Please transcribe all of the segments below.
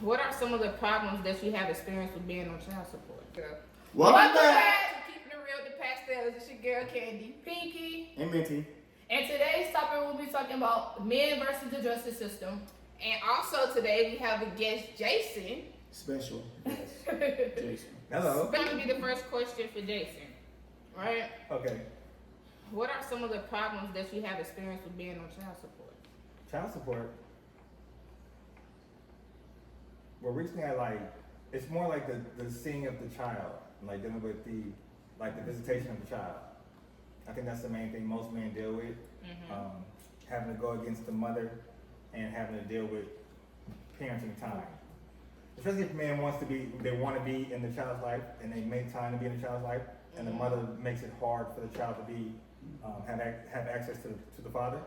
What are some of the problems that you have experienced with being on child support? Welcome back. Keeping it real with the Pastels. It's your girl Candy, Pinky, and Minty. And today's topic we'll be talking about men versus the justice system. And also today we have a guest, Jason. Special guest, Jason. Hello. It's going to be the first question for Jason, right? Okay. What are some of the problems that you have experienced with being on child support? Child support. Well, recently it's more like the seeing of the child, like dealing with the visitation of the child. I think that's the main thing most men deal with. Having to go against the mother and having to deal with parenting time. Especially if a man want to be in the child's life and they make time to be in the child's life, and the mother makes it hard for the child to be have access to the father.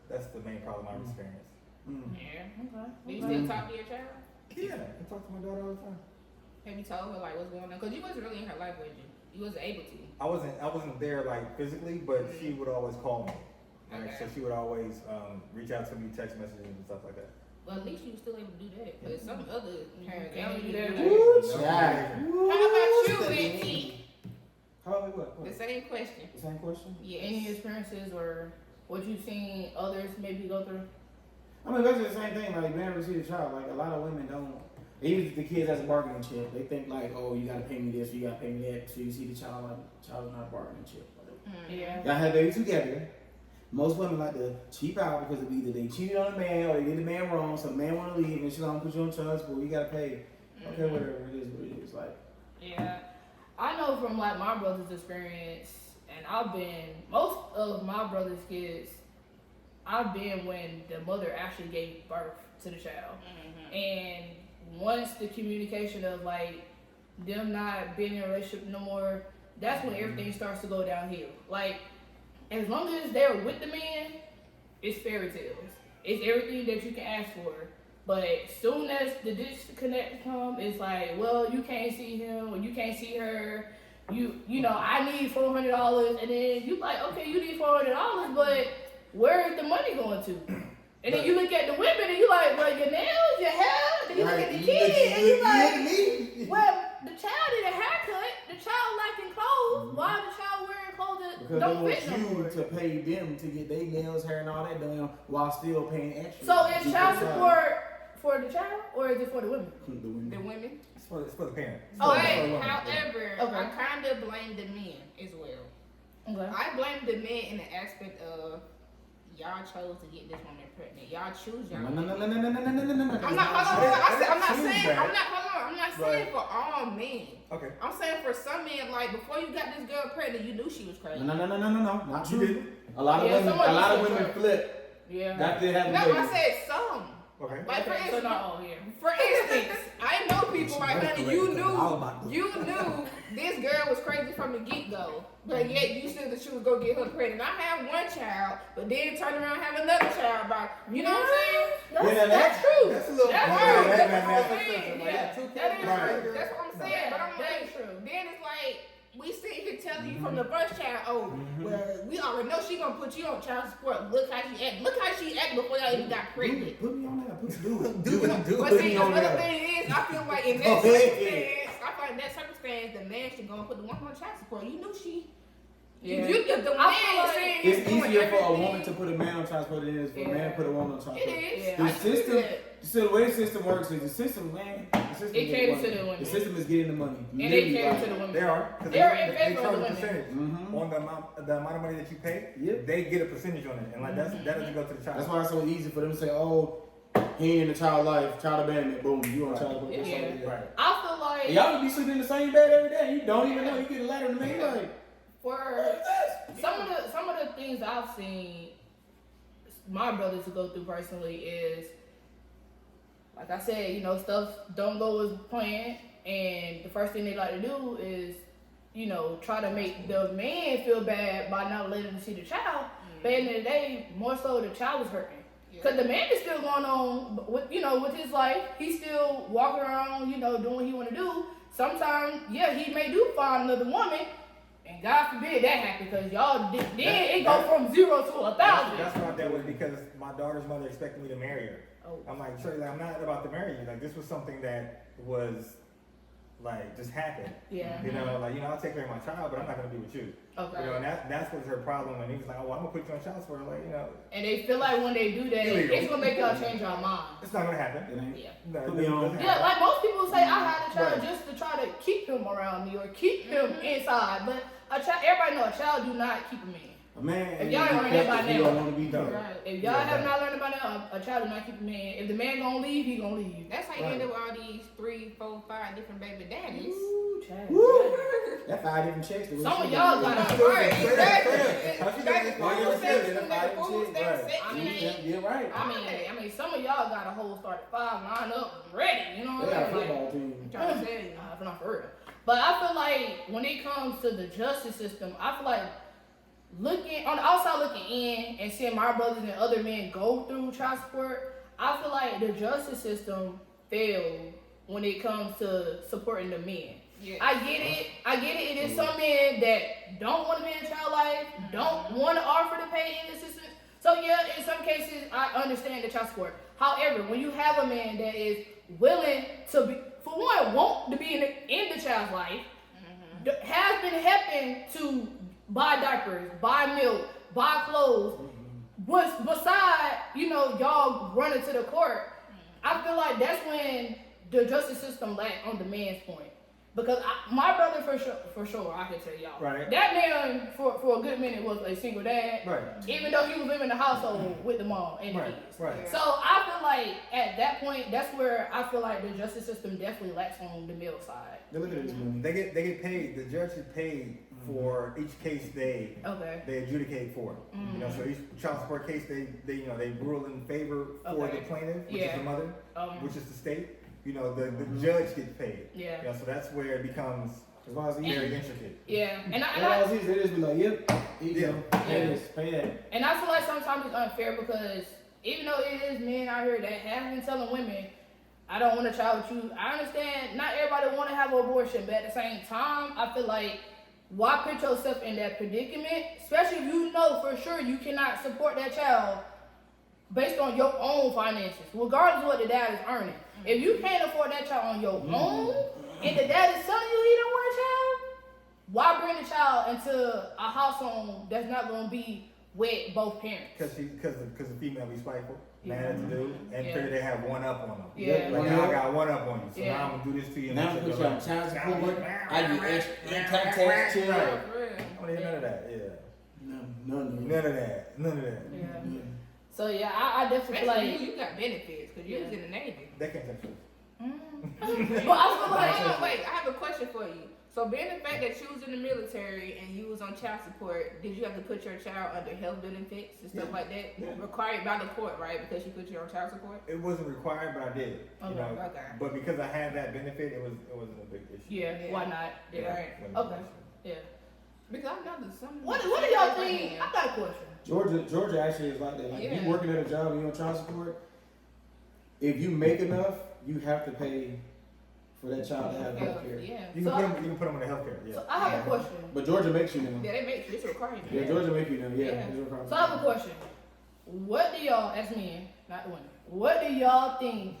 That's the main problem I've experienced. Yeah. Okay. Do you still talk to your child? Yeah, I talk to my daughter all the time. Have you told her like what's going on? Because you wasn't really in her life, was you? You wasn't able to. I wasn't there like physically, but she would always call me. Right? Okay. So she would always reach out to me, text messages and stuff like that. Well, at least you were still able to do that. Because some other parents they don't do that. How about you, Vicky? How about what? The same question. The same question? Yes. Any experiences or what you've seen others maybe go through? I mean, basically the same thing. Like, man, receive a child. Like, a lot of women don't. They use the kids as a bargaining chip. They think like, oh, you gotta pay me this, you gotta pay me that. So you see the child like, child is not a bargaining chip. Yeah. Y'all have babies together. Most women like to cheap out because of either they cheated on a man or they did the man wrong, so the man want to leave and she don't put you on child support. You gotta pay. Okay, whatever it is, what it is. Like, Yeah. I know from like my brother's experience, and most of my brother's kids, I've been when the mother actually gave birth to the child. And once the communication of like them not being in a relationship no more, that's when everything starts to go downhill. Like, as long as they're with the man, it's fairy tales. It's everything that you can ask for. But soon as the disconnect comes, it's like, well, you can't see him or you can't see her. You know, I need $400, and then you like, okay, you need $400, but where is the money going to? And then you look at the women and you like, well, your nails, your hair. Then you look at the kid and you like, well, the child need a haircut. The child lacking clothes. Why the child wearing clothes that because don't they fit want no you more? to pay them to get their nails, hair, and all that done while still paying extra. So is child support for the child or is it for the women? The The women. It's for the parent. Oh, But, okay. however, Okay. I kind of blame the men as well. Okay. I blame the men in the aspect of y'all chose to get this woman pregnant. Y'all choose y'all. No. I'm not. Hold on. I'm not saying for all men. Okay. I'm saying for some men, like before you got this girl pregnant, you knew she was crazy. No, not You true. didn't? A lot of Yeah, women, someone a lot of needs to women try. flip. Yeah. After they have a No, baby. I said some. Okay. Like for Okay, so instance, not all here. for instance, I know people like, honey, you knew this girl was crazy from the get-go, but yet you said that she was gonna get her pregnant. I have one child, but then turn around and have another child. You know what I'm saying? Yeah, That's true. That's a little. That's Yeah, right. that- That's what that- I'm saying. like, Yeah, two that kids. is Right. true. That's what I'm saying. Yeah, But I'm that like, is true. then it's like we sit here telling you from the first child, oh, well, we already know she gonna put you on child support. Look how she act. Look how she act before y'all even got pregnant. Put me on that. Do it. But see, me on another there. thing is, I feel like in that Go ahead. circumstance, I feel like in that circumstance, the man should go and put the woman on child support. You knew she. Yeah. The man like saying It's doing easier for a everything. woman to put a man on child support than it is for a man to put a woman on child It support. is. Yeah. The I system, agree with that. so the way the system works is the system, man. The system It is caters money. to the women. The system is getting the money. And they Literally, cater like- to the women. They are. 'Cause They're in they favor of charge the a women. percentage on the amount of money that you pay. Yep. They get a percentage on it, and like that doesn't go to the child. That's why it's so easy for them to say, oh, he in the child life, child abandonment, boom, you on Right. child support. Yeah. Right. I feel like And y'all would be sleeping in the same bed every day. You don't even know. You get a letter in the mail like, for some of the things I've seen my brothers go through personally is, like I said, you know, stuff don't go as planned, and the first thing they like to do is, you know, try to make the man feel bad by not letting him see the child. But at the end of the day, more so the child is hurting. Because the man is still going on with, you know, with his life. He's still walking around, you know, doing what he want to do. Sometimes, yeah, he may do find another woman, and God forbid that happen, because y'all then it go from 0 to 1,000. That's why I dealt with it, because my daughter's mother expected me to marry her. Oh. I'm like, Trey, like, I'm not about to marry you. Like, this was something that was, like, just happened. Yeah. You know, like, I'll take care of my child, but I'm not going to be with you. Okay. You know, and that's what her problem when he was like, oh, well, I'm going to put you on child support. Like, And they feel like when they do that, Illegal. it's going to make y'all change your mind. it's not going to happen. Yeah. No, Put me on. Yeah, like most people say, I had a child Right. just to try to keep him around me or keep him inside. But a child, everybody know a child do not keep him in. A man, If y'all ain't learned that by he now. don't want to be done. Right. If y'all have not learned about that, a child do not keep him in. If the man gonna leave, he gonna leave. That's how you end up with all these 3, 4, 5 different baby daddies. Ooh, child. Woo! That 5 different checks. Some of y'all got a Right, Say exactly. that. Got the food stamps, Right. the food stamps, Right. section. You're right. I mean, some of y'all got a whole started 5 line up and ready. You know They what got a I'm saying? football team. I'm trying to tell you. Nah, not for real. But I feel like when it comes to the justice system, I feel like looking on the outside, looking in, and seeing my brothers and other men go through child support, I feel like the justice system failed when it comes to supporting the men. Yeah. I get it. It is some men that don't want to be in a child life, don't want to offer to pay any assistance. So yeah, in some cases, I understand the child support. However, when you have a man that is willing to be, for one, want to be in the child's life, has been helping to buy diapers, buy milk, buy clothes, beside, y'all running to the court, I feel like that's when the justice system lack on the man's point. Because my brother, for sure, I can tell y'all. Right. That man, for a good minute, was a single dad. Right. Even though he was living in the household with the mom and the Right. kids. Right. So I feel like at that point, that's where I feel like the justice system definitely lacks on the male side. Look at this money. They get paid. The judge is paid for each case they Okay. adjudicate for. So each child support case they rule in favor for Okay. the plaintiff, which Yeah. is the mother, which is the state. The judge gets paid. Yeah. So that's where it becomes As long as he's very intricate. Yeah. And as long as he's, they just be like, yep, here you Yeah. go. Pay this, pay that. And I feel like sometimes it's unfair because even though it is men out here that have been telling women, I don't want a child with you. I understand not everybody want to have an abortion, but at the same time, I feel like why put yourself in that predicament, especially if you know for sure you cannot support that child based on your own finances, regardless of what the dad is earning. If you can't afford that child on your own, and the dad is telling you he don't want a child, why bring the child into a household that's not going to be with both parents? Because the female be spiteful, mad at the dude, and Yeah. figure they have one up on them. Yeah. Like, now I got one up on you, so Yeah. now I'm gonna do this to you. Now and put this you to on you. child support. I do extra income tax too. For real. I don't hear none of that. Yeah. None of None of that. None of that. Yeah. So yeah, I definitely feel Especially like. you got benefits because you was in the Navy. They can't touch you. But I feel like. Hold on, wait, I have a question for you. So being the fact that you was in the military and you was on child support, did you have to put your child under health benefits and stuff like that? Yeah. Required by the court, right? Because you put you on child support? It wasn't required, but I did. Okay. Okay. But because I had that benefit, it wasn't a big issue. Yeah, Yeah. why not? Yeah. Right. Wasn't a big Okay. issue. Yeah. Because I know that some. What do y'all think? I got a question. Georgia actually is like that. Like, Yeah. you working at a job and you on child support, if you make enough, you have to pay for that child to have health care. Yeah. You So- can put them on the healthcare. Yeah. So I have a question. But Georgia makes you now. Yeah, they make it's required. Yeah, Georgia make you now. Yeah, Yeah. it's required. So I have a question. What do y'all, as men, not the women, what do y'all think,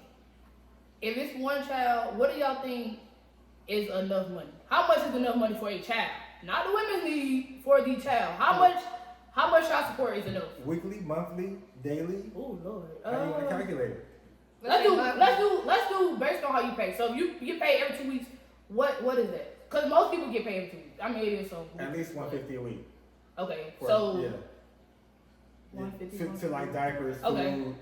if it's one child, what do y'all think is enough money? How much is enough money for a child? Not the women's need, for the child. How much child support is enough? Weekly, monthly, daily. Oh Lord. How do you want to calculate it? Let's do based on how you pay. So if you get paid every 2 weeks, what is that? Because most people get paid every 2 weeks. I mean, it is some. At least $150 a week. Okay, For- so yeah. 150. To like diapers, food, Okay. and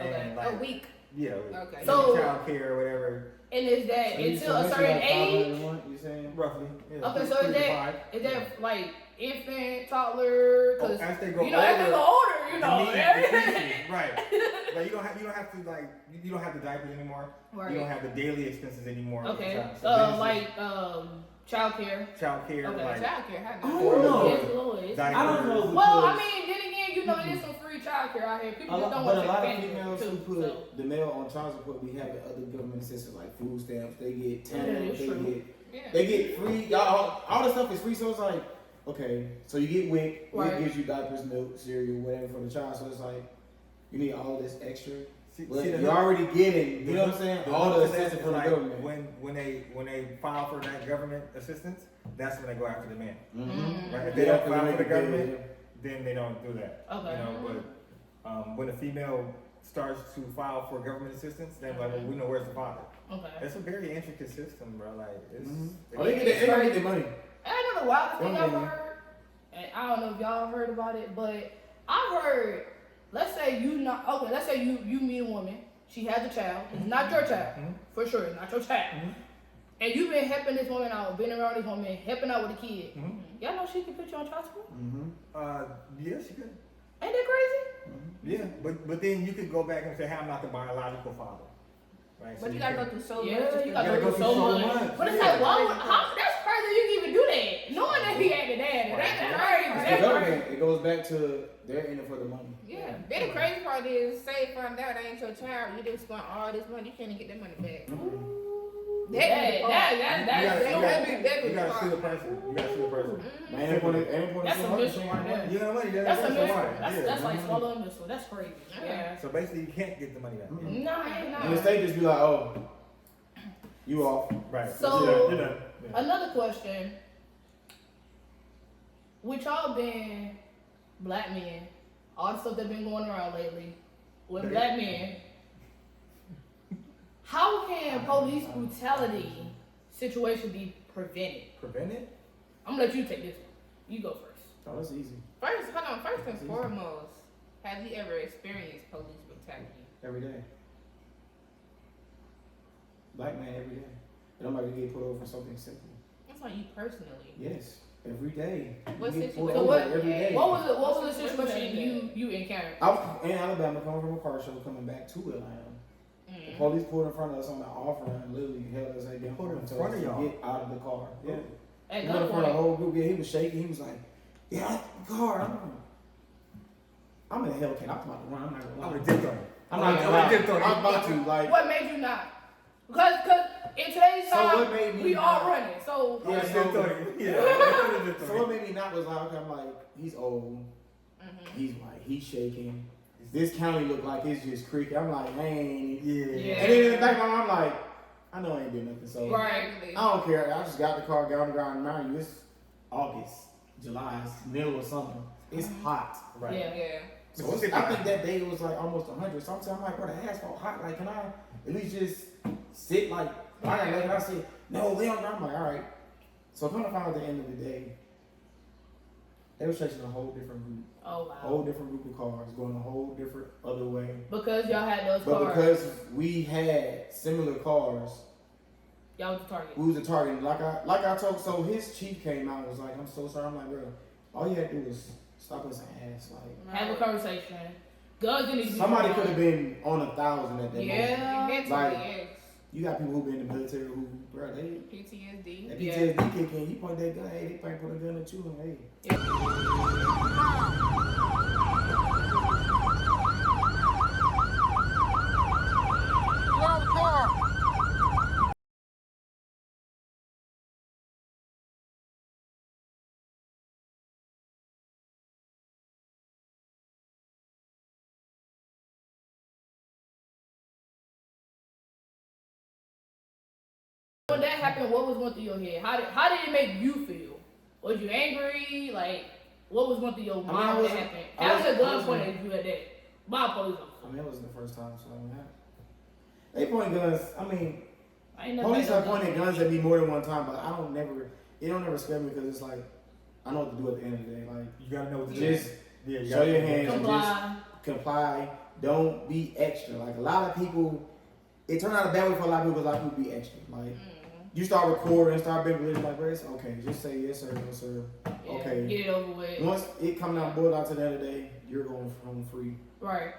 Okay. like A week. yeah, Okay. So- child care or whatever. and is that So you- until so a that's certain like 500 age? a month, you saying? Roughly. Yeah. Okay, so 3 is to that 5. like infant, toddler? Oh, Because as they go as they go older, you know. the needs, right? Like you don't have to like you don't have the diapers anymore. Right. You don't have the daily expenses anymore. Okay, So childcare. child care, Okay. like Child care, how I much? don't know. Yes, Lord. It's- Diapers. I don't know. Well, I because mean, then again, there's some free childcare out here. People just don't but want a to lot take of advantage females of who it, put too. the male on child support, we have the other government assistance like food stamps. They get Yeah, TANF, that's true. Yeah. they get free. Y'all, all the stuff is free. So it's like, okay, so you get WIC. Right. WIC gives you diapers, milk, cereal, whatever for the child. So it's like, you need all this extra. But you're already getting, you know what I'm saying? All the assistance from the government. When they file for that government assistance, that's when they go after the man. Mm-hmm. Right? If they don't file for the government, then they don't do that. Okay. You know, but when a female starts to file for government assistance, then like, well, we know where's the father. Okay. It's a very intricate system, bro. Like, it's. Oh, they get their money. I don't know why the thing I've heard, and I don't know if y'all heard about it, but I've heard. Let's say let's say you meet a woman. She has a child. It's not your child, for sure. It's not your child. And you've been helping this woman out, been around this woman, helping out with the kid. Y'all know she can put you on child support? Yeah, she could. Ain't that crazy? Yeah, but then you could go back and say, hey, I'm not the biological father. Right? But you gotta go through so much. Yeah, you gotta go through so much. But it's like, that's crazy you can even do that. Knowing that he ain't the dad. That's crazy. That's crazy. It goes back to they're in it for the money. Yeah. Then the crazy part is, say find out that ain't your child, you just spent all this money, you can't even get that money back. You gotta sue the person. That's a mission right there. You know money. That's a mission. That's like swallowing missile. That's crazy. Yeah. So basically, you can't get the money back. No, I ain't And the state just be like, oh, you off. Right. So another question: with y'all being black men, all the stuff that's been going around lately with black men. How can police brutality situation be prevented? Prevented? I'm gonna let you take this one. You go first. Oh, that's easy. First and foremost, have you ever experienced police brutality? Every day. Black man every day. Nobody get put over for something simple. That's on you personally. Yes. Every day. What You get situation? pulled over every day. What was the situation you encountered? I was in Alabama coming from a car show coming back to Atlanta. The police pulled in front of us on the off ramp and literally held us at gunpoint and told us to get out of the car. Yeah. At He went in front of the whole group. Yeah, he was shaking. He was like, "Get out the car." I'm in a Hellcat. I'm about to run. I'm not gonna lie. I'm gonna dip on it. I'm not gonna lie. I'm about to like. What made you not? Because in today's time, what made me we not? all running. So Yeah, So what made me not was like, I'm like, he's old. He's white. He's shaking. This county look like it's just creaky. I'm like, man, yeah. And then in the back of my mind, I'm like, I know I ain't doing nothing. So right. I don't care. I just got the car, got on the ground. Mind you, it's August, July, it's middle of summer. It's hot. Right. Yeah. So I think that day it was like almost 100. Sometimes I'm like, bro, the asphalt hot. Like, can I at least just sit like, I got nothing. I said, no, lay on the ground. I'm like, all right. So come to find out at the end of the day, they were chasing a whole different route. Oh wow. Whole different group of cars going a whole different other way. Because y'all had those but cars. Because we had similar cars, y'all was the target. we was the target. Like I told, so his chief came out and was like, I'm so sorry. I'm like, bro, all you had to do was stop us and ask. Like, have a conversation. Guns didn't even. Somebody could have been on 1,000 at that moment. Like, Like, you got people who been in the military who, bro, they PTSD. that PTSD kick in. You point that gun, hey, they might put a gun at you, and hey. When that happened, what was going through your head? How did it make you feel? Was you angry? Like, what was going through your mind when that happened? How was a gun pointed at you at that? By a police officer. I mean, it wasn't the first time, so I mean, they point guns. I mean, I ain't never police had have no pointed guns at me more than one time, but it don't never scare me because it's like, I know what to do at the end of the day. Like, you gotta know what to just do. show your hands Comply. and just comply. Don't be extra. Like, a lot of people, it turned out a bad way for a lot of people because a lot of people be extra. Like, you start recording, start being religious, like, bro, it's okay. Just say yes, sir, no, sir. Yeah, Okay. get it over with. Once it comes out, boiled out to the end of the day, you're going home free. Right.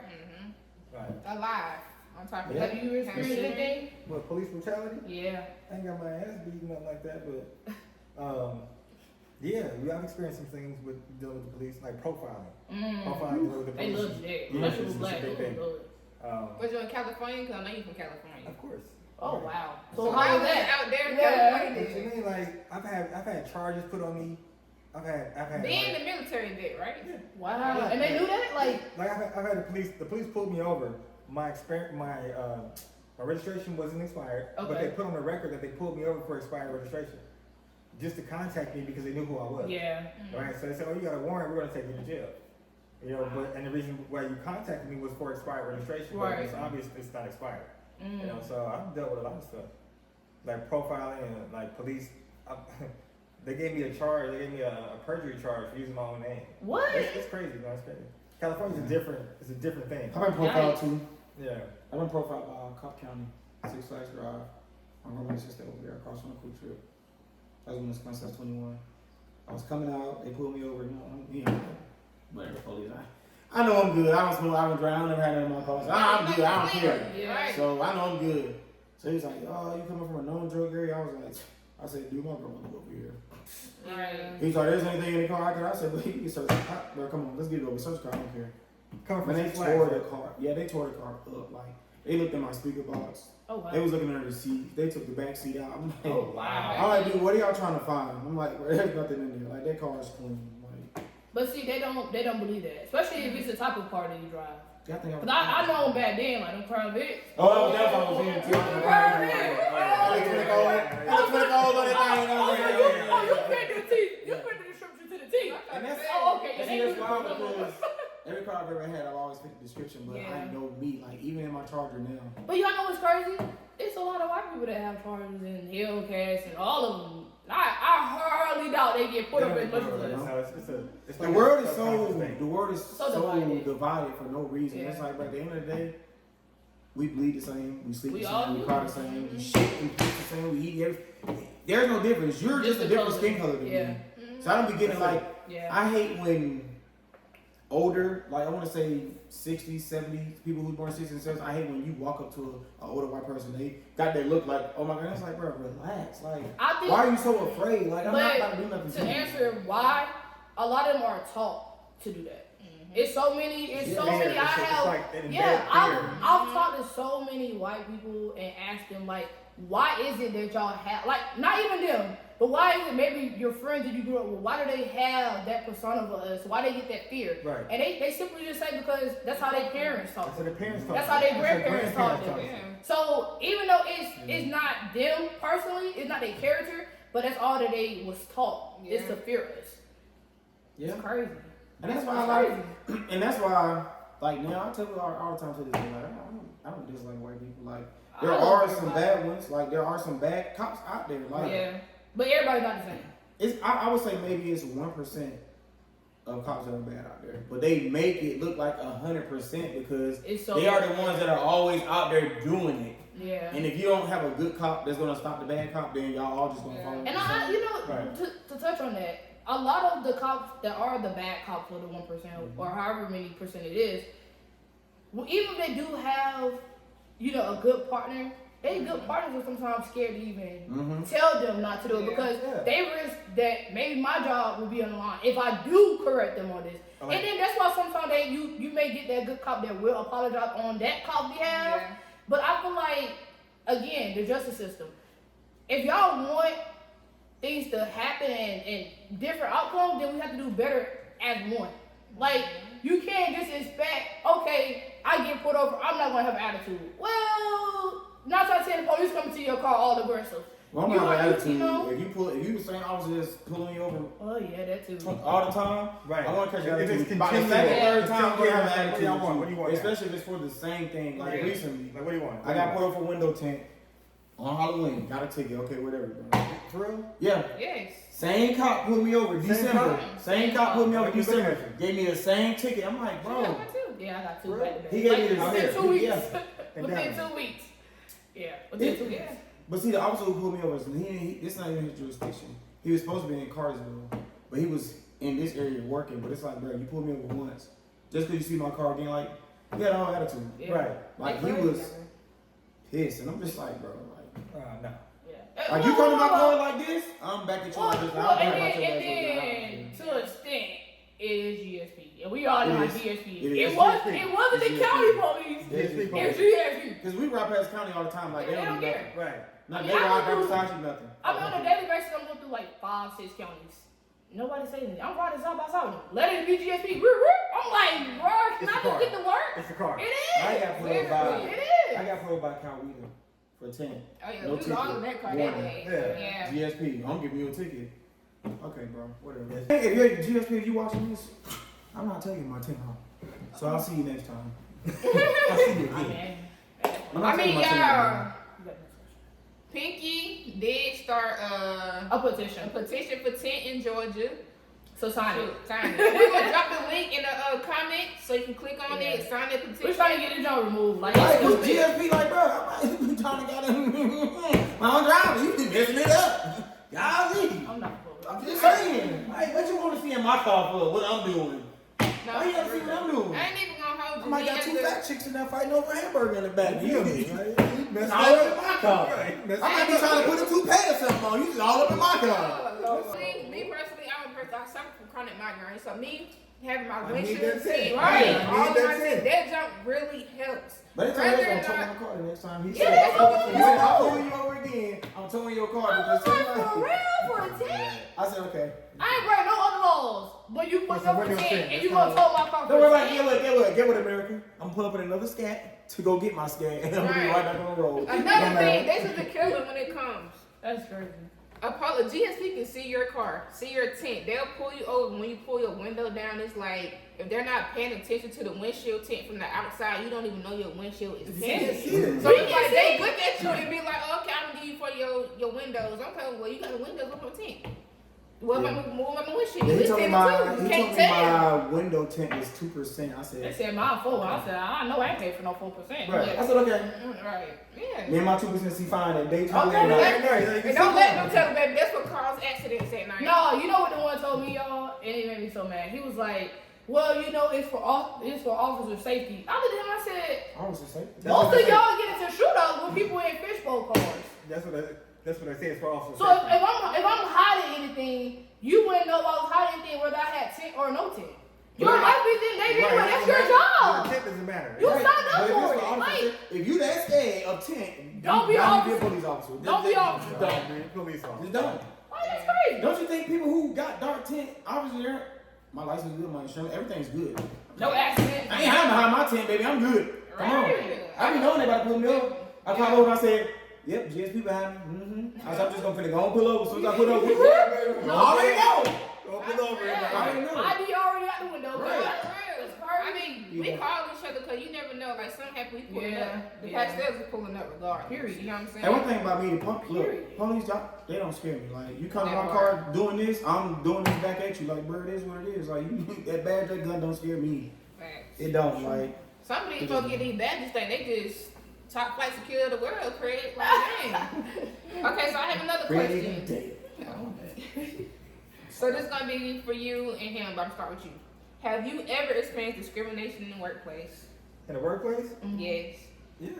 Right. Alive. On top of Yeah. Have you experienced anything? What, police brutality? Yeah. I ain't got my ass beat, nothing like that, but yeah, I've experienced some things with dealing with the police, like profiling. Profiling dealing with the They police. love you there. Yeah, Especially it's with black. a big They thing. love it. Was you in California? Because I know you from California. Of course. Oh wow. So how how was was it that? out there in Yeah. What you California? mean? Like I've had charges put on me. I've had. Being in the military bit, right? Wow. And they knew that? Like I've had the police pulled me over my registration wasn't expired, but Okay. they put on the record that they pulled me over for expired registration, just to contact me because they knew who I was. Yeah. Right. So they said, "Oh, you got a warrant. We're gonna take you to jail." You know, but and the reason why you contacted me was for expired registration. But Right. it's obvious it's not expired. You know, so I've dealt with a lot of stuff, like profiling and like police. They gave me a charge. They gave me a perjury charge for using my own name. What? It's crazy, man. It's crazy. California's a different. It's a different thing. I've been profiled too. Yeah. I've been profiled by Cobb County, Six Flags Drive. I'm going to my sister over there across from the cool trip. That was when I was 21. I was coming out. They pulled me over. You know, whatever, police. I know I'm good. I don't smoke. I don't drink. I don't never had none in my car. So I'm good. I don't care. Yeah. So I know I'm good. So he's like, "Oh, you coming from a known drug area?" I was like, I said, "Dude, my girl wanna go over here." Right. He's like, "There's anything in the car I could?" I said, "Well, you can search the car. Bro, come on, let's get it over. Search the car. I don't care." Coming from When they Six Flags, tore right? the car, yeah, they tore the car up. Like they looked in my speaker box. Oh wow. They was looking under the seat. They took the back seat out. I'm like, Oh wow. I'm like, dude, what are y'all trying to find? I'm like, well, there's nothing in there. Like that car is clean. Like, But see, they don't believe that, especially if it's the type of car that you drive. I think Cause I know them back then, like them Crown Vics. Oh, that's what I was in too. Them Crown Vics. They took the on that thing. You fit the teeth. You fit the description to the teeth. And that's Okay. and see, that's wild because every car I've ever had, I've always fit the description, but Yeah. I know me. Like even in my Charger now. But y'all know what's crazy? It's a lot of white people that have Chargers and Hellcats and all of them. I hardly doubt they get put up in much of this. No, it's The like world a is subconscious thing. so divided for no reason. Yeah. It's like, but at the end of the day, we bleed the same, we sleep We the all same, we do. cry the same, we shit, we poop the same, we eat everything. There's no difference. You're just a the different color. skin color than Yeah. me. So I don't be getting like, Yeah. I hate when older, like I want to say 60s, 70s, people who born 60s and 70s, I hate when you walk up to an older white person, they got that look like, oh my God, it's like, bro, relax. Like, I think, why are you so afraid? Like, I'm not about to do nothing to to you. answer why, a lot of them are taught to do that. It's so many. I have. like an Yeah, embedded fear. I've talked to so many white people and asked them like, why is it that y'all have like not even them, but why is it maybe your friends that you grew up with? Why do they have that persona of us? Why they get that fear? Right. And they simply just say because that's how their parents talk. That's how their parents talk. That's how their That's grandparents talk. talk. So even though it's not them personally, it's not their character, but that's all that they was taught. It's to fear us. Yeah. It's crazy. And that's why I like, and that's why, like now I tell you all the time to this day, like I don't dislike white people. Like there are some bad ones, like there are some bad cops out there. Like Yeah, but everybody's not the same. it's I would say maybe it's 1% of cops that are bad out there, but they make it look like 100% because It's so they are the ones that are always out there doing it. Yeah. And if you don't have a good cop that's gonna stop the bad cop, then y'all all just gonna follow. And I, you know, Right. to touch on that, a lot of the cops that are the bad cops, or the 1%, or however many percent it is, well, even if they do have, you know, a good partner, they good partners are sometimes scared to even tell them not to do it because they risk that maybe my job will be on the line if I do correct them on this. Okay. And then that's why sometimes you may get that good cop that will apologize on that cop's behalf. Yeah. But I feel like, again, the justice system, if y'all want things to happen and different outcomes, then we have to do better as one. Like, you can't just expect, okay, I get pulled over, I'm not gonna have attitude. Well, not trying to say the police come to your car all aggressive. Well, I'm You not know, an attitude. you know? If you the same officer just pulling you over Oh yeah, that too. all the time, Right. I want to catch your If it's attitude. By the continual, second, third time, continual, I'm what do attitude. y'all want? What do you want? Especially if it's for the same thing. Like Right. recently, Like, what do you want? I got put up for window tint on Halloween. Got a ticket. Okay, whatever. Bro. For real? Yeah. Yes. Same cop pulled me over December. cop? Same cop pulled me over What you looking December. at? Gave me the same ticket. I'm like, bro. Yeah, I got two Really? back to back. He gave me Like, the within here. 2 weeks. Yeah. Within 2 weeks. Yeah, within 2 weeks. But see, the officer who pulled me over, this not even his jurisdiction. He was supposed to be in Cartersville, but he was in this area working. But it's like, bro, you pulled me over once. Just because you see my car again, like, you had all attitude. Yeah. Right. Like, he was pissed. And I'm just like, bro, like, No. Yeah. like you come to my car like this, I'm back at you like this. Well, I'll and have my then, ass to an extent, it is GSP. And we all know how It is. GSP It is. is. It wasn't the It's county GSP. police. GSP It's police. GSP. Because we ride past county all the time. Like, they They don't don't do care. nothing. Right. No, I they mean, I ride go right through- beside you, nothing. I mean, on a daily basis, I'm going through like 5, 6 counties. Nobody say anything. I'm riding side by side with him. Let it be GSP. I'm like, bro, can It's I a just car. get to work? It's a car. It is. I got pulled by. It is. I got pulled by Count Wheeler for 10. Oh yeah, No we was all in that car that Warning. day. Yeah. Yeah. GSP, I'm giving you a ticket. Okay, bro, whatever. Hey, if you're GSP, if you watching this, I'm not taking my 10 home. So I'll see you next time. I'll see you again. I'm not I taking mean, my 10 y'all. home. Pinky did start A petition. for tent in Georgia. So sign it. Sign it. We're gonna drop the link in the comment so you can click on Yeah. it, sign the petition. We're trying to get the joint removed. Like, Like, it's this GSP, like, bro, I'm like, trying to get him. My own driver, you been messing it up. Golly. I'm not I'm just saying. Like, what you want to see in my car for? What I'm doing? No, Why you gotta see what I'm doing? I ain't even gonna hold I you. might got two fat chicks in there fighting over a hamburger in the back. You me? Messed All up up. in my car. Right. Messed I might be trying to put a toupee or something on. You just all up in my car. See, me personally, I'm a person. I suffer from chronic migraine, so me having my I need windshield that tint. tint, Right. right, I all need of that my tint. tint, that jump really helps. But they told me Whether I or was gonna tow not- my car the next time. He Yeah, said, that's what he we said, do. I'm pulling you over again. I'm towing your car because For real, for a 10? I said, okay. I ain't breaking no other laws. But you put It's a your window 10 tint. and you gonna tow my car for Don't worry a about 10? it. Get what, America. I'm gonna pull up in another scat to go get my scat, and I'm gonna be Right. right back on the road. Another thing, this is the killer when it comes. That's crazy. GSP can see your car, see your tint. They'll pull you over when you pull your window down. It's like if they're not paying attention to the windshield tint from the outside, you don't even know your windshield is tinted. Yeah. So it's like they look at you and be like, oh, okay, I'm gonna give you for your windows. I'm telling you, well, you got the windows up on tint. What about my windshield? Yeah, he It's told me tinted my too. You can't tell. my window tint was 2%. I They said, said mine 4. I said, I know I ain't paid for no 4%. right. I said, okay. Right. Yeah. Me and my 2% see fine at daytime. Okay, and night. and don't let them tell them, baby, that's what causes accidents at night. No, you know what the one told me, y'all? And it made me so mad. He was like, well, you know, it's for officer safety. I looked at him, I said, I was just saying. most of y'all get into shootouts with people in fishbowl cars. That's what I say. It's for officers. So if I'm hiding anything, you wouldn't know if I was hiding anything whether I had tint or no tint. Your life is in danger anyway. That's your The job. tip doesn't matter. You Right. signed up But if for it's it. for officer- Like, if you that scared of tint, Don't be you gotta officer. a police officer. Don't be officer. Just Don't be police officer. Just don't. oh, that's crazy. Don't you think people who got dark tint, obviously, my license is good, my insurance, everything's good. No accident. I ain't hiding behind my tent, baby. I'm good. Come on. Right. I be knowing they about to pull me over. I called over and I said, yep, GSP behind me. I said, I'm just gonna go and pull over. As soon as I pull over, I already know. Don't pull over. I already know. ID already out the window. Right. I mean, we call each other because you never know. Like something happen, we pulling Yeah, up. The yeah. Pastels is pulling up regardless. Period. You know what I'm saying? And one thing about me, the Period. police, they don't scare me. Like, you come to my Never. car doing this, I'm doing this back at you. Like, bro, it is what it is. Like, that badge, that gun don't scare me. Facts. It don't. Like, Some of these folks get these badges think they just top flight secure of the world, Craig. Like, dang. Okay, so I have another question. So this is gonna be for you and him, but I'm start with you. Have you ever experienced discrimination in the workplace? In the workplace? Yes. Yeah.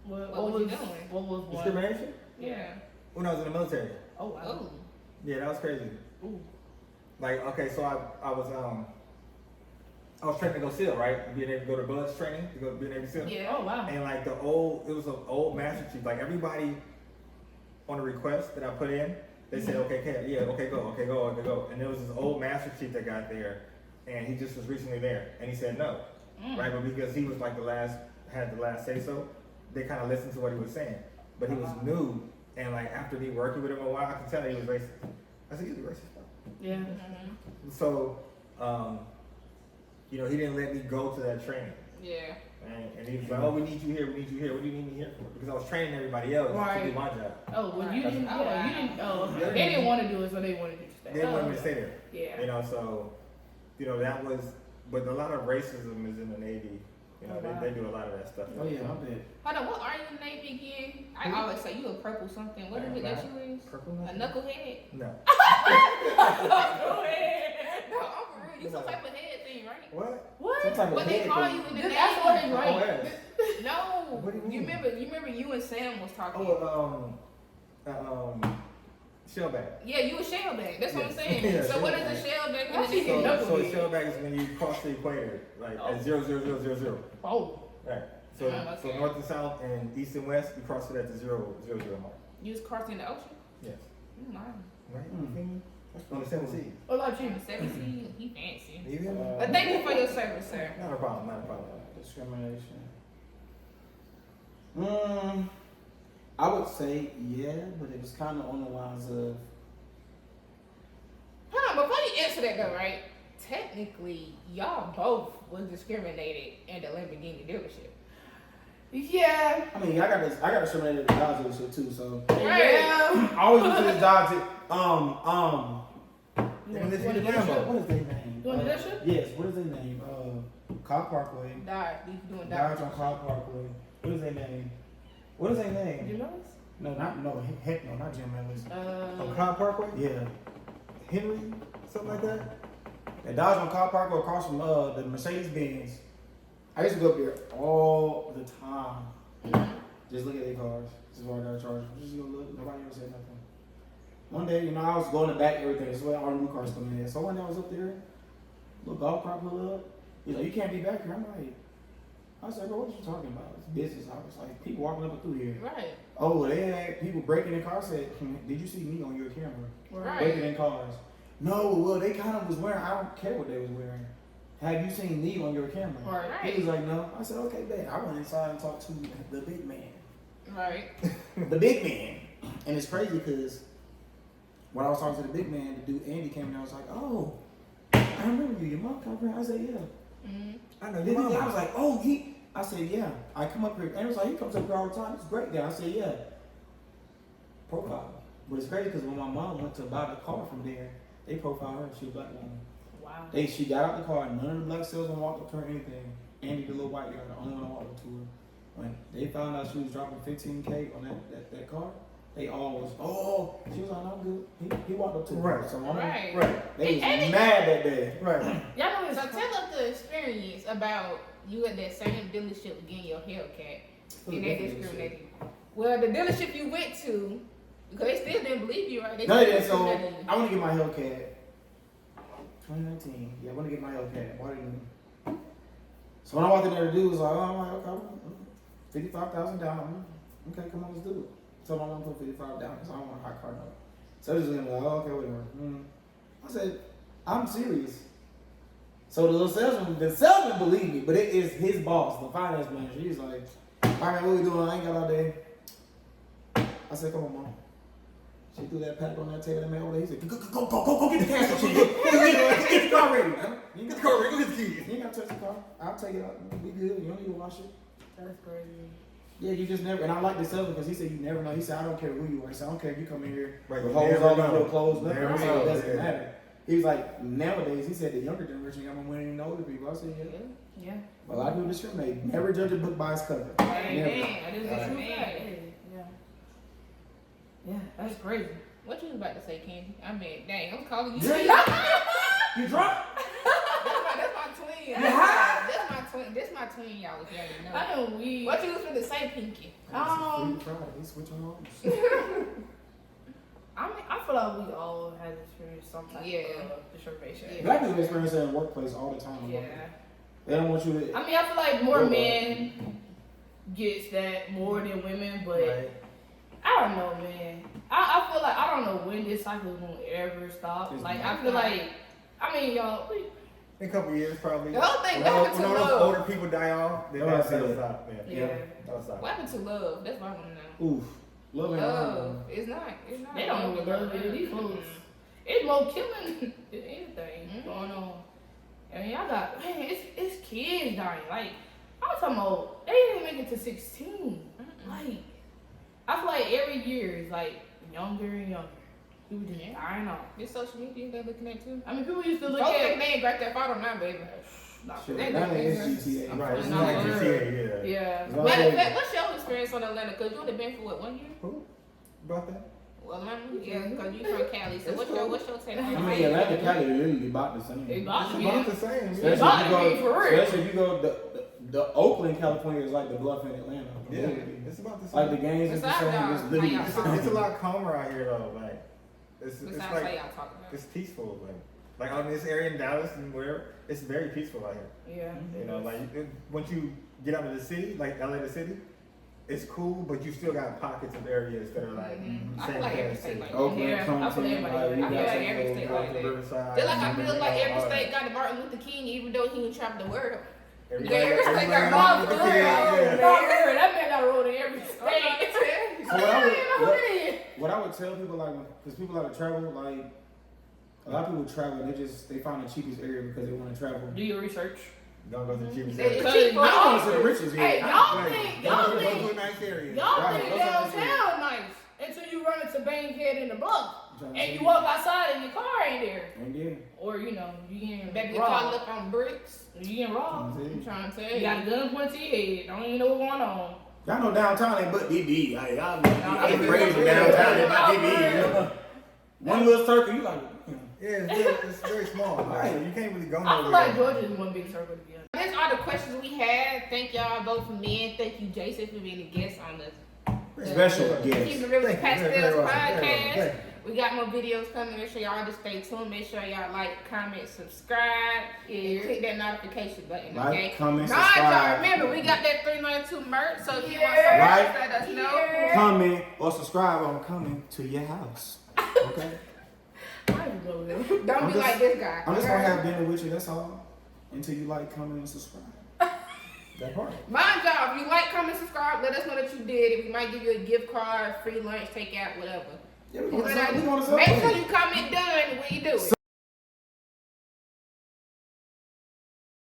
What was you doing? What was one? Discrimination? Yeah. When I was in the military. Oh, wow. Oh. Yeah, that was crazy. Ooh. Like, okay, so I was trained to go SEAL, right? Being able to go to bullets training to go be a Navy SEAL. Yeah. Oh, wow. And like it was an old master chief. Like everybody on the request that I put in, they said, okay, go. And there was this old master chief that got there, and he just was recently there, and he said no, right? But because he was like had the last say so, they kind of listened to what he was saying. But he was new, and like after me working with him a while, I could tell he was racist. I said, he's racist. Yeah. So, he didn't let me go to that training. Yeah. And he was like, oh, we need you here. What do you need me here for? Because I was training everybody else to do my job. Oh, well, you Right. didn't. Oh, Yeah, wow. you didn't. Oh, Yeah. they didn't want to do it, so they wanted you to stay. They wanted me to stay there. Yeah. So, that was, but a lot of racism is in the Navy. Wow. They do a lot of that stuff. oh yeah, I bet. Hold on, what are you in the Navy again? I always say you a purple something. What is it that you is? Purple A knucklehead? No. No, I'm for real. You some type of head thing, right? What? What? Some type of What they head call thing. you in the That's Navy? what it's Oh, right. yes. No. What do you mean? You remember you and Sam was talking. Shellback. Yeah, you a shellback. That's what I'm Yes. saying. Yeah, So what is shellback. a shellback That's in the even Navy? knuckle- So shellback is when you cross the equator, like Oh. at 0,0,0,0,0. Oh. Right. So, Oh, so okay. north and south and east and west, you cross it at the 0,0,0 mark. You was crossing the ocean? Yes. Mm, wow. Right? Mm. You feel me? On the 17th. What about you? 17, he fancy. You hear me? But thank you for your service, sir. Not a problem, not a problem. Discrimination. I would say yeah, but it was kind of on the lines of. Hold on, before you answer that though, right? Technically, y'all both was discriminated in the Lamborghini dealership. Yeah. I mean, I got discriminated at the Dodge dealership too, so. Yeah. I always went to this Dodge. What is What is their name? You want the dealership? Yes. What is their name? Cobb Parkway. Dodge, you doing Dodge Dodge. on Cobb Parkway. What is their name? What is their name? You know this? No, heck no, not Jim Ellis. On Cobb Parkway? Yeah. Henry? Something like that? That Dodge on Cobb Parkway across from the Mercedes Benz. I used to go up there all the time. Just look at their cars. This is why I got charged. Just go look. Nobody ever said nothing. One day, I was going to back everything. That's where all the new cars come in. So one day I was up there, little golf cart pull up. He's like, you can't be back here. I'm like, I said, bro, what are you talking about? It's business. I was like, people walking up and through here. Right. Oh, they had people breaking in cars. I said, did you see me on your camera? Right. Breaking in cars. No, well, they kind of was wearing, I don't care what they was wearing. Have you seen me on your camera? Right. He was like, no. I said, okay, bet. I went inside and talked to the big man. Right. The big man. And it's crazy because when I was talking to the big man, the dude Andy came in and I was like, oh, I remember you. Your mom come here. I said, yeah. I know Then your I mom. was like, oh, I said, yeah. I come up here. And it was like, he comes up here all the time. It's great there. I said, yeah. Profile. But it's crazy because when my mom went to buy the car from there, they profiled her. She was a black woman. Wow. She got out the car. None of the black salesmen walked up to her or anything. Andy, the little white guy, the only one that walked up to her. When they found out she was dropping $15K on that car, they all was, oh, she was like, no, I'm good. He walked up to her. Right. So Right. they was And mad that day. Right. Y'all know So it's tell us the experience about you at that same dealership getting your Hellcat and they discriminated you. Well, the dealership you went to, because they still didn't believe you, right? No, still yeah, so discriminated you. I want to get my Hellcat. 2019. Yeah, I want to get my Hellcat. Why didn't you? So when I walked in there, the dude was like, oh, I'm like, okay, $55,000 down. Okay, come on, let's do it. So my mom put 55 down because I don't want a hot car note. So I was just like, oh, okay, whatever. I said, I'm serious. So the salesman believed me, but it is his boss, the finance manager. He's like, all right, what we doing? I ain't got all day. I said, come on, mom. She threw that pack on that table and man over there. He said, go get the cash machine. Get the car ready. You ain't got the car ready. Go get the keys. You ain't got to touch the car. I'll take it out. We good. You don't need to wash it. That's crazy. Yeah, you just never. And I like this salesman because he said you never know. He said I don't care who you are. He said I don't care if you come in here Right, with you holes never all over know. your clothes. Nothing. Never I said know, it doesn't yeah. matter. He was like nowadays. He said the younger generation got more money than the older people. I said yeah. Yeah. But a lot of people discriminate. Never judge a book by its cover. Amen. Never. That is That's a true man. fact. Yeah. Yeah, that's crazy. What you was about to say, Candy? I mean, dang, I'm calling you. Yeah. You drunk? That's my twin. You high? That's my twin, y'all. If y'all didn't know. I know we. What you was finna say, Pinky? Freaky Friday. They switching arms. I mean, I feel like we all have experienced some type of discrimination. Yeah. Black people experience that in the workplace all the time. Yeah. They don't want you to. I mean, I feel like more men gets that more than women, but Right. I don't know, man. I feel like I don't know when this cycle is gonna ever stop. It's Like not. I feel like, I mean, y'all. In a couple of years, probably. The whole thing, When what happened to all those love? older people die off, then Oh, that'll I see. stop. Yeah. Yeah. That'll stop. What happened to love? That's what I want to know. Oof. Love ain't Love. love. It's not. It's not. They don't know what love is. These fools. It's more killing than anything going on. I mean, I got man, it's kids dying. Like I'm talking about, they didn't make it to 16. Like I feel like every year is like younger and younger. People just dying off. This social media they're looking at too. I mean, people used to look Folks at. think they ain't got that photo now, baby. Nah, Shit, They now do. it is GTA. Right. It's No, like for GTA, yeah. Yeah. As long Matter as of they- fact, what's your experience on Atlanta? Cause you only been for what, 1 year? Who? About that? Well, yeah, cause you from Cali. So what's your take on I mean, Atlanta and Cali literally about the same. They about to It's be. about the same. It's Yeah. about to be for real. Especially if you go the Oakland, California is like the Bluff in Atlanta. Yeah. Literally. It's about the same. Like the games is the Besides same. y'all, It's literally how the y'all same. It's a lot calmer out here though. Like it's Besides like how y'all talking about. it's peaceful. Like out in this area in Dallas and wherever, it's very peaceful out here. Yeah. You know, like once you get out of the city, like LA, the city, it's cool, but you still got pockets of areas that are like I feel same like every Kansas state City. like Oakland, Yeah, I feel Compton, everybody like, like we that. got I feel like some every little state like like that. Riverside, Just like I feel like every all state that. got the Martin Luther King, even though he didn't travel the world. Everybody- everybody everybody got got Martin Luther Luther King, King. yeah. That man got a road in every I'm state. trying to tell you. So what I would, Who what, it is? what I would tell people, like, because people like to travel, like, a lot of people travel, they find the cheapest area because they want to travel. Do your research. Don't go to the cheapest It's area. cheap for I don't us. say the richest Hey, area. y'all Right. think Go y'all to think a nice area. y'all Right, think that's what I'm downtown nice until you run into Bankhead in the block I'm trying to and you say. walk outside and your car ain't there, And then, or you know you getting Baby, you call robbed. up on bricks. You getting robbed. I'm trying to tell You you. got a gun pointed to your head. Don't even know what's going on. y'all know downtown ain't but DB. Like, y'all Nah, ain't it's crazy real. downtown, ain't but It's real. DB. One little circle, you like, Yeah, it's very small. Like, so you can't really go I feel nowhere. like Georgia is one big circle together. That's all the questions we had. Thank y'all both for men. Thank you, Jason, for being a guest on the special Keep guest. It Real with Thank you, very Pastels welcome, very podcast. welcome. We got more videos coming. Make sure y'all just stay tuned. Make sure y'all like, comment, subscribe, and click that notification button. Like, Okay. comment, Nah, y'all subscribe. remember we got that 392 merch. So if you want Yeah. some merch, let us know. Comment or subscribe. I'm coming to your house. Okay? I ain't go there. Don't I'm be just- like this guy. I'm just gonna have dinner with you, that's all. Until you like, comment, and subscribe. That part. Mind y'all, if you like, comment, subscribe, let us know that you did. We might give you a gift card, free lunch, takeout, whatever. Yeah, we Make want to sure you comment done when you do it.